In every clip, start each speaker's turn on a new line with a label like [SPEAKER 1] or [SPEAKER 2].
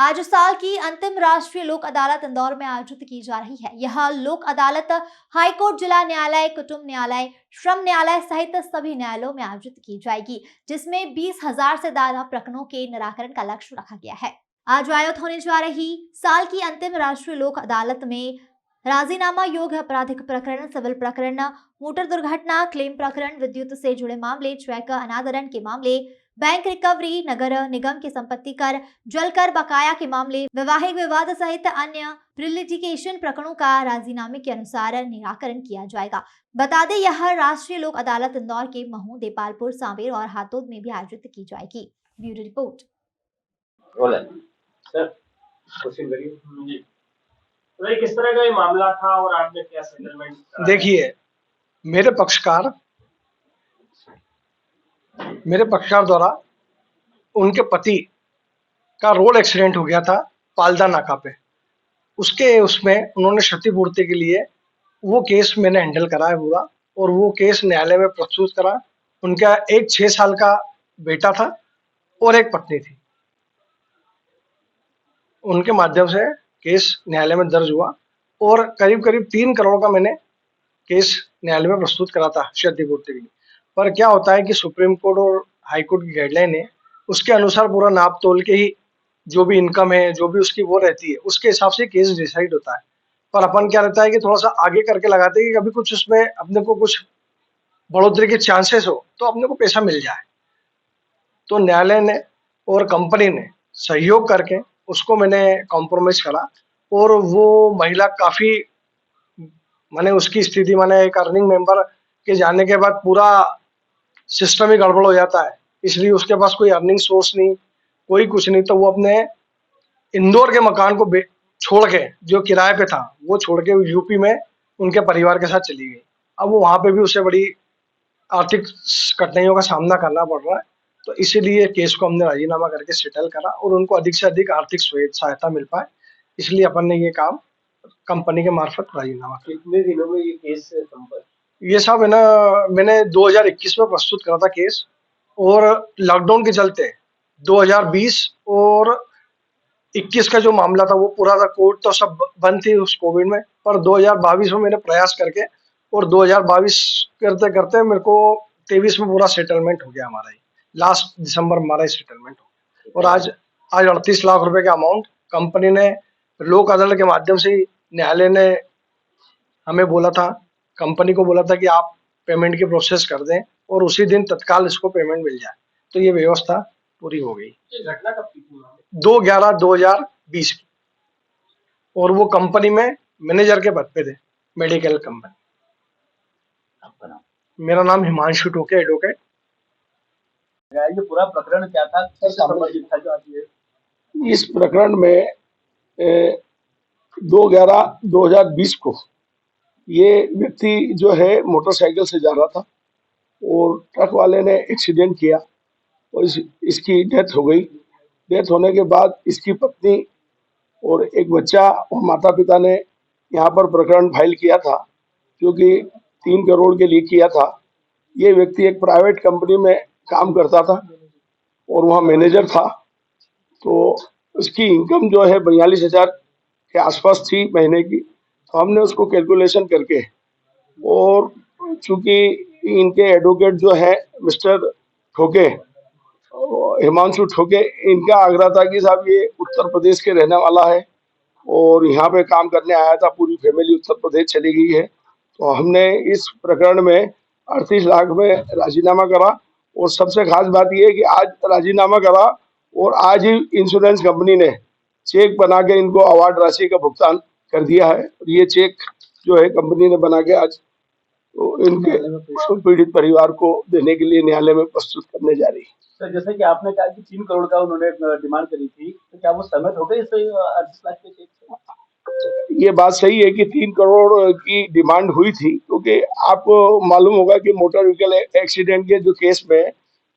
[SPEAKER 1] आज साल की अंतिम राष्ट्रीय लोक अदालत इंदौर में आयोजित की जा रही है। यह लोक अदालत हाईकोर्ट, जिला न्यायालय, कुटुंब न्यायालय, श्रम न्यायालय सहित सभी न्यायालयों में आयोजित की जाएगी, जिसमें 20,000 से ज्यादा प्रकरणों के निराकरण का लक्ष्य रखा गया है। आज आयोजित होने जा रही साल की अंतिम राष्ट्रीय लोक अदालत में राजीनामा योग्य आपराधिक प्रकरण, सिविल प्रकरण, मोटर दुर्घटना क्लेम प्रकरण, विद्युत से जुड़े मामले, चेक अनादरण के मामले, बैंक रिकवरी, नगर निगम की संपत्ति कर, जल कर बकाया के मामले, वैवाहिक विवाद सहित अन्य प्रीलिटिगेशन प्रकरणों का राजीनामे के अनुसार निराकरण किया जाएगा। बता दें, यह राष्ट्रीय लोक अदालत इंदौर के महू, देपालपुर, सांवेर और हातोद में भी आयोजित की जाएगी। Bureau report.
[SPEAKER 2] सर, क्वेश्चन करिए। तो किस तरह का ये मामला था और आपने क्या सेटलमेंट?
[SPEAKER 3] देखिए, मेरे पक्षकार द्वारा उनके पति का रोड एक्सीडेंट हो गया था पालदा नाका पे। उसमें उन्होंने क्षतिपूर्ति के लिए वो केस मैंने हैंडल करा है पूरा, और वो केस न्यायालय में प्रस्तुत करा। उनका एक 6 साल का बेटा था और एक पत्नी थी। उनके माध्यम से केस न्यायालय में दर्ज हुआ और करीब 3 करोड़ का मैंने केस न्यायालय में प्रस्तुत करा था क्षतिपूर्ति के लिए। पर क्या होता है कि सुप्रीम कोर्ट और हाई कोर्ट की गाइडलाइन है, उसके अनुसार पूरा नाप तोल के ही जो भी इनकम है, जो भी उसकी वो रहती है, उसके हिसाब से केस डिसाइड होता है। पर अपन क्या रहता है कि थोड़ा सा आगे करके लगाते हैं कि कभी कुछ उसमें अपने को कुछ बढ़ोतरी के चांसेस हो तो अपने को पैसा मिल जाए। तो न्यायालय ने और कंपनी ने सहयोग करके उसको मैंने कॉम्प्रोमाइज करा, और वो महिला काफी माने उसकी स्थिति, माने एक अर्निंग मेंबर के जाने के बाद पूरा सिस्टम ही गड़बड़ हो जाता है, इसलिए उसके पास कोई अर्निंग सोर्स नहीं, कोई कुछ नहीं। तो वो अपने इंदौर के मकान को छोड़ के, जो किराए पे था, वो छोड़ के यूपी में उनके परिवार के साथ चली गई। अब वो वहां पे भी उसे बड़ी आर्थिक कठिनाइयों का सामना करना पड़ रहा है। तो इसीलिए केस को हमने राजीनामा करके सेटल करा और उनको अधिक से अधिक आर्थिक सहायता मिल पाए, इसलिए अपन ने ये काम कंपनी के मार्फत राजीनामा किया।
[SPEAKER 2] कितने दिनों में ये केस संपन्न?
[SPEAKER 3] ये सब है ना, मैंने 2021 में प्रस्तुत करा था केस, और लॉकडाउन के चलते 2020 और 21 का जो मामला था वो पूरा था, कोर्ट तो सब बंद थी उस कोविड में। पर 2022 में मैंने प्रयास करके, और 2022 करते करते मेरे को 23 में पूरा सेटलमेंट हो गया हमारा ही। लास्ट दिसंबर हमारा ही सेटलमेंट हो गया। और आज 38 लाख रुपए का अमाउंट कंपनी ने लोक अदालत के माध्यम से, न्यायालय ने हमें बोला था, कंपनी को बोला था कि आप पेमेंट की प्रोसेस कर दें और उसी दिन तत्काल इसको पेमेंट मिल जाए। तो ये व्यवस्था पूरी हो गई।
[SPEAKER 2] ये घटना कब की थी?
[SPEAKER 3] 2/11/2020 की, और वो कंपनी में मैनेजर के पद पे थे, मेडिकल कंपनी।
[SPEAKER 2] आपका नाम?
[SPEAKER 3] मेरा नाम हिमांशु टोके, एडवोकेट।
[SPEAKER 2] ये पूरा प्रकरण क्या था, किससे संबंधित था जो आज ये?
[SPEAKER 4] इस प्रकरण में 2/11/2020 को ये व्यक्ति जो है मोटरसाइकिल से जा रहा था और ट्रक वाले ने एक्सीडेंट किया और इसकी डेथ हो गई। डेथ होने के बाद इसकी पत्नी और एक बच्चा और माता पिता ने यहाँ पर प्रकरण फाइल किया था, क्योंकि 3 करोड़ के लिए किया था। ये व्यक्ति एक प्राइवेट कंपनी में काम करता था और वहाँ मैनेजर था, तो उसकी इनकम जो है 42,000 के आसपास थी महीने की। तो हमने उसको कैलकुलेशन करके, और चूंकि इनके एडवोकेट जो है मिस्टर ठोके, हिमांशु ठोके, इनका आग्रह था कि साहब ये उत्तर प्रदेश के रहने वाला है और यहाँ पे काम करने आया था, पूरी फैमिली उत्तर प्रदेश चली गई है। तो हमने इस प्रकरण में 38 लाख में राजीनामा करा, और सबसे खास बात यह है कि आज राजीनामा करा और आज ही इंश्योरेंस कंपनी ने चेक बना के इनको अवार्ड राशि का भुगतान कर दिया है। ये चेक जो है कंपनी ने बना के आज तो इनके पीड़ित परिवार को देने के लिए न्यायालय में प्रस्तुत करने जा रही है।
[SPEAKER 2] सर, जैसे कि आपने कहा कि 3 करोड़ का उन्होंने डिमांड करी थी, तो क्या वो सहमत हो गए इस 38 लाख के चेक से?
[SPEAKER 4] ये बात सही है कि 3 करोड़ की डिमांड हुई थी, क्योंकि आपको मालूम होगा कि मोटर व्हीकल एक्सीडेंट के जो केस में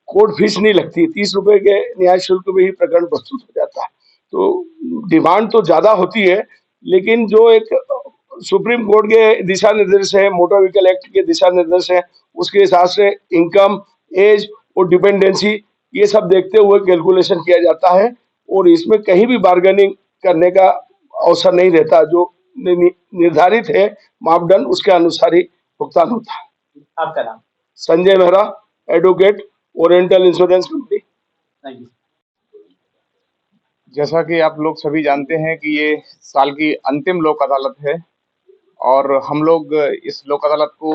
[SPEAKER 4] कोर्ट फीस नहीं लगती, 30 रुपए के न्याय शुल्क में ही प्रकरण प्रस्तुत हो जाता है। तो डिमांड तो ज्यादा होती है, लेकिन जो एक सुप्रीम कोर्ट के दिशा निर्देश है, मोटर व्हीकल एक्ट के दिशा निर्देश है, उसके हिसाब से इनकम, एज और डिपेंडेंसी ये सब देखते हुए कैलकुलेशन किया जाता है। और इसमें कहीं भी बार्गेनिंग करने का अवसर नहीं रहता। जो निर्धारित है मापदंड, उसके अनुसार ही भुगतान होता है।
[SPEAKER 2] आपका नाम?
[SPEAKER 4] Sanjay Mehra, advocate, oriental insurance company.
[SPEAKER 2] Thank you.
[SPEAKER 5] जैसा कि आप लोग सभी जानते हैं कि ये साल की अंतिम लोक अदालत है और हम लोग इस लोक अदालत को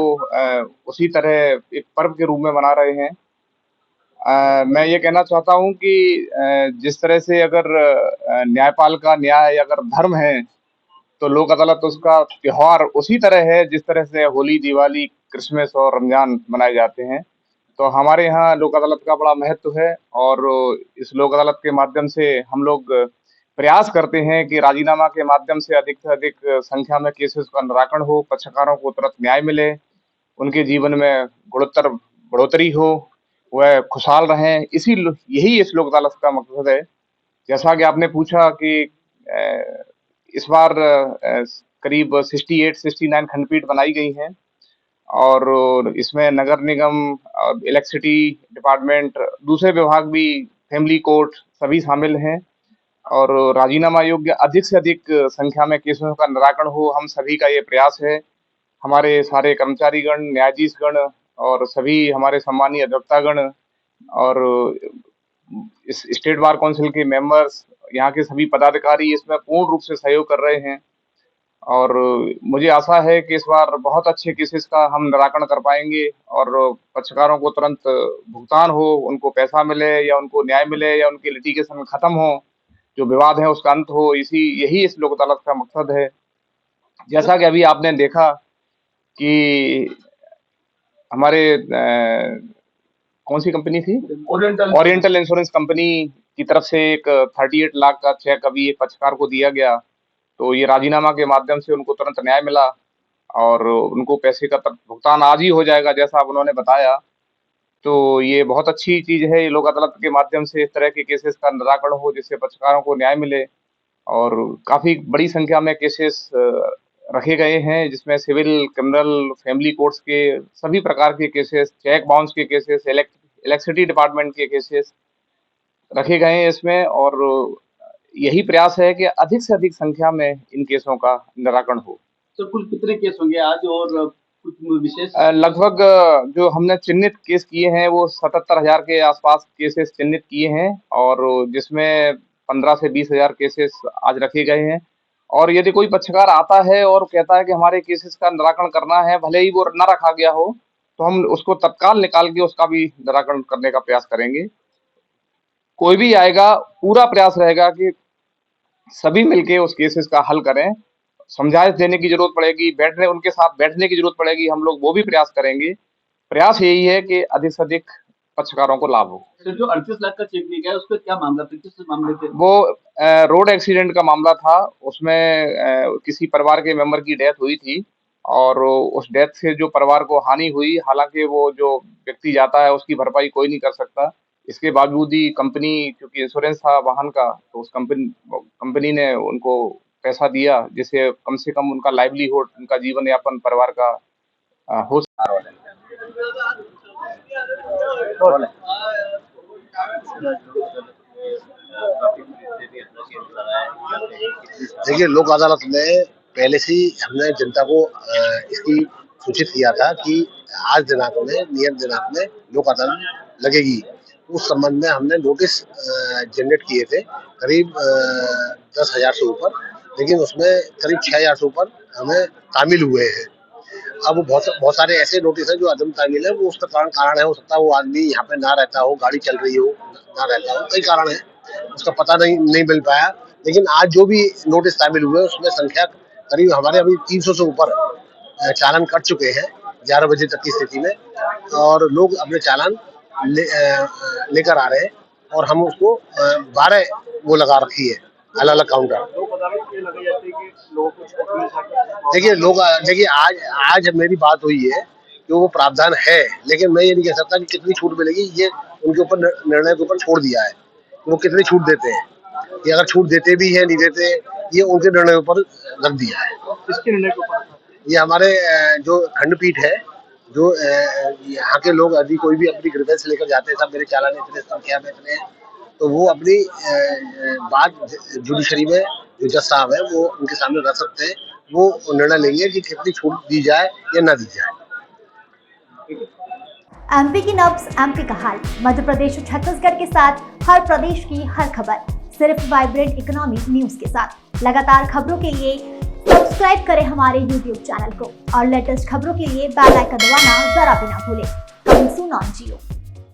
[SPEAKER 5] उसी तरह एक पर्व के रूप में मना रहे हैं। मैं ये कहना चाहता हूँ कि जिस तरह से अगर न्यायपाल का न्याय अगर धर्म है, तो लोक अदालत उसका त्योहार उसी तरह है जिस तरह से होली, दिवाली, क्रिसमस और रमजान मनाए जाते हैं। तो हमारे यहाँ लोक अदालत का बड़ा महत्व है और इस लोक अदालत के माध्यम से हम लोग प्रयास करते हैं कि राजीनामा के माध्यम से अधिक संख्या में केसेस का निराकरण हो, पक्षकारों को तुरंत न्याय मिले, उनके जीवन में गुणोत्तर बढ़ोतरी हो, वह खुशहाल रहें। यही इस लोक अदालत का मकसद है। जैसा कि आपने पूछा कि इस बार करीब 68-69 खंडपीठ बनाई गई हैं और इसमें नगर निगम, इलेक्ट्रिसिटी डिपार्टमेंट, दूसरे विभाग भी, फैमिली कोर्ट सभी शामिल हैं और राजीनामा योग्य अधिक से अधिक संख्या में केसों का निराकरण हो, हम सभी का ये प्रयास है। हमारे सारे कर्मचारीगण, न्यायाधीशगण और सभी हमारे सम्मानीय अधिवक्तागण और इस स्टेट बार काउंसिल के मेंबर्स, यहाँ के सभी पदाधिकारी इसमें पूर्ण रूप से सहयोग कर रहे हैं और मुझे आशा है कि इस बार बहुत अच्छे केसेस का हम निराकरण कर पाएंगे और पक्षकारों को तुरंत भुगतान हो, उनको पैसा मिले या उनको न्याय मिले या उनकी लिटिगेशन खत्म हो, जो विवाद है उसका अंत हो। यही इस लोक अदालत का मकसद है। जैसा कि अभी आपने देखा कि हमारे कौन सी कंपनी थी, ओरिएंटल इंश्योरेंस कंपनी की तरफ से एक 38 लाख का चेक अभी एक पक्षकार को दिया गया। तो ये राजीनामा के माध्यम से उनको तुरंत न्याय मिला और उनको पैसे का भुगतान आज ही हो जाएगा, जैसा अब उन्होंने बताया। तो ये बहुत अच्छी चीज है, ये लोक अदालत के माध्यम से इस तरह के केसेस का निराकरण हो जिससे पक्षकारों को न्याय मिले और काफी बड़ी संख्या में केसेस रखे गए हैं, जिसमें सिविल, क्रिमिनल, फैमिली कोर्ट्स के सभी प्रकार के केसेस, चेक बाउंस के केसेस, इलेक्ट्रिसिटी डिपार्टमेंट के केसेस रखे गए हैं इसमें और यही प्रयास है कि अधिक से अधिक संख्या में इन केसों का निराकरण हो।
[SPEAKER 2] तो कुल कितने केस होंगे आज और कुछ विशेष?
[SPEAKER 5] लगभग जो हमने चिन्हित केस किए हैं वो 77,000 के आसपास केसेस चिन्हित किए हैं और जिसमें 15 से 20,000 केसेस आज रखे गए हैं। और यदि कोई पक्षकार आता है और कहता है कि हमारे केसेस का निराकरण करना है, भले ही वो न रखा गया हो, तो हम उसको तत्काल निकाल के उसका भी निराकरण करने का प्रयास करेंगे। कोई भी आएगा, पूरा प्रयास रहेगा कि सभी मिलके उस केसेस का हल करें। समझाइश देने की जरूरत पड़ेगी, उनके साथ बैठने की जरूरत पड़ेगी, हम लोग वो भी प्रयास करेंगे। प्रयास यही है कि अधिक से अधिक पक्षकारों को लाभ हो।
[SPEAKER 2] सर, जो 38 लाख का चेक दिया गया उसका क्या मामला था, किस मामले थे?
[SPEAKER 5] वो रोड एक्सीडेंट का मामला था। उसमें किसी परिवार के मेंबर की डेथ हुई थी और उस डेथ से जो परिवार को हानि हुई, हालांकि वो जो व्यक्ति जाता है उसकी भरपाई कोई नहीं कर सकता। इसके बावजूद ही कंपनी, क्योंकि इंश्योरेंस था वाहन का, तो उस कंपनी ने उनको पैसा दिया जिससे कम से कम उनका लाइवलीहुड, उनका जीवन यापन परिवार का हो।
[SPEAKER 6] देखिए, लोक अदालत में पहले से ही हमने जनता को इसकी सूचित किया था कि आज दिनांक में, नियत दिनांक में लोक अदालत लगेगी। उस संबंध में हमने नोटिस जनरेट किए थे, करीब 10,000 से ऊपर, लेकिन उसमें करीब 6,000 से ऊपर हमें तामील हुए हैं। अब बहुत सारे ऐसे नोटिस हैं जो अदम तामील है। वो उसका कारण है, हो सकता है वो आदमी यहाँ पे ना रहता हो, गाड़ी चल रही हो, ना रहता हो, कई कारण है, उसका पता नहीं मिल पाया। लेकिन आज जो भी नोटिस तामील हुए उसमें संख्या करीब हमारे अभी 300 से ऊपर चालान कट चुके हैं 11 बजे तक की स्थिति में, और लोग अपने चालान लेकर आ रहे हैं और हम उसको 12 वो लगा रखी है, अलग अलग काउंटर। देखिए आज मेरी बात हुई है कि वो प्रावधान है, लेकिन मैं ये नहीं कह सकता कि कितनी छूट मिलेगी। ये उनके ऊपर, निर्णय के ऊपर छोड़ दिया है वो कितनी छूट देते हैं। ये अगर छूट देते भी है, नहीं देते, ये उनके निर्णय के ऊपर रख दिया है।
[SPEAKER 2] किसके निर्णय के ऊपर?
[SPEAKER 6] ये हमारे जो खंडपीठ है, जो यहाँ के लोग यदि कोई भी अपनी ग्रीवेंस लेकर जाते हैं, सब मेरे चालान इतने संख्या में इतने, तो वो अपनी बात जुडिशरी में जो जज साहब है वो उनके सामने रख सकते हैं, वो निर्णय लेंगे कि कितनी छूट दी जाए या ना दी जाए।
[SPEAKER 1] एमपी की नब्ज, एमपी का हाल। मध्य प्रदेश और छत्तीसगढ़ के साथ हर प्रदेश की हर खबर, सिर्फ वाइब्रेंट इकोनॉमी न्यूज के साथ। लगातार खबरों के लिए सब्सक्राइब करें हमारे YouTube चैनल को और लेटेस्ट खबरों के लिए बेल आइकन दबाना जरा भी ना भूलें। Coming soon on Jio.